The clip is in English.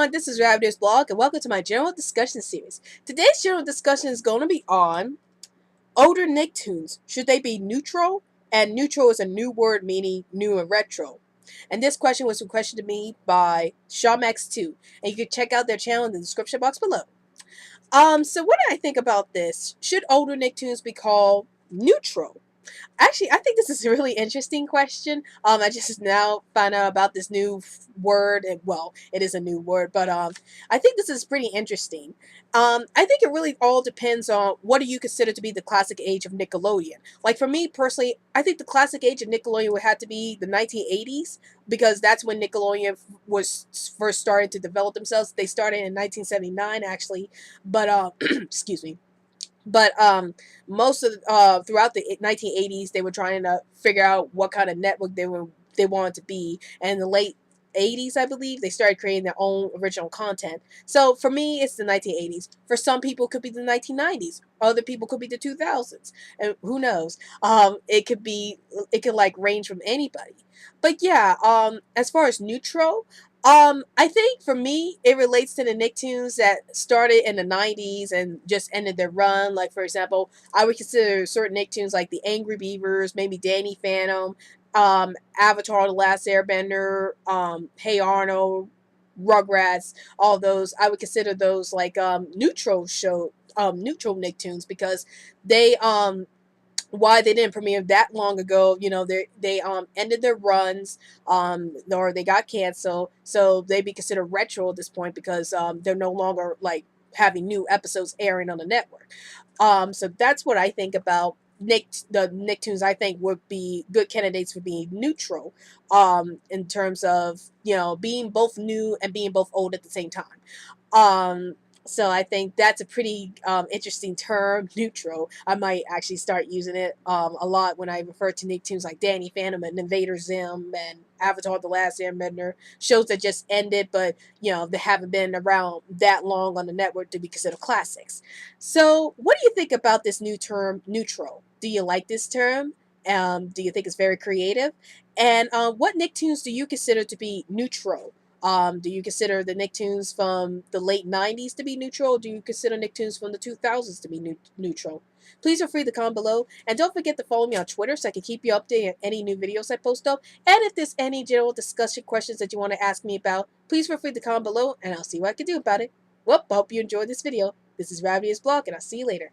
everyone, this is Rabbit's Blog, and welcome to my general discussion series. Today's general discussion is going to be on older Nicktoons. Should they be neutral? And neutral is a new word meaning new and retro. And this question was requested to me by Shawmax2, and you can check out their channel in the description box below. So what do I think about this? Should older Nicktoons be called neutral? Actually, I think this is a really interesting question. I just now find out about this new word, and well, it is a new word, but I think this is pretty interesting. I think it really all depends on what do you consider to be the classic age of Nickelodeon. Like for me personally, I think the classic age of Nickelodeon would have to be the 1980s because that's when Nickelodeon was first starting to develop themselves. They started in 1979 actually, but excuse me. But most of throughout the 1980s, they were trying to figure out what kind of network they wanted to be. And in the late 80s, I believe, they started creating their own original content. So for me, it's the 1980s. For some people, it could be the 1990s. Other people could be the 2000s, and who knows? It could like range from anybody. But yeah, as far as neutral. I think for me, it relates to the Nicktoons that started in the 90s and just ended their run. Like, for example, I would consider certain Nicktoons like the Angry Beavers, maybe Danny Phantom, Avatar The Last Airbender, Hey Arnold, Rugrats, all those. I would consider those like neutral Nicktoons because they why they didn't premiere that long ago. You know, they ended their runs, or they got canceled, so they be considered retro at this point because they're no longer like having new episodes airing on the network. So that's what I think about the Nicktoons. I think would be good candidates for being neutral, in terms of being both new and being both old at the same time. Um, so I think that's a pretty interesting term, neutral. I might actually start using it a lot when I refer to Nicktoons like Danny Phantom and Invader Zim and Avatar The Last Airbender, shows that just ended, but they haven't been around that long on the network to be considered classics. So what do you think about this new term, neutral? Do you like this term? Do you think it's very creative? And what Nicktoons do you consider to be neutral? Do you consider the Nicktoons from the late 90s to be neutral? Or do you consider Nicktoons from the 2000s to be neutral? Please feel free to comment below. And don't forget to follow me on Twitter so I can keep you updated on any new videos I post up. And if there's any general discussion questions that you want to ask me about, please feel free to comment below and I'll see what I can do about it. Well, I hope you enjoyed this video. This is Ravia's Blog and I'll see you later.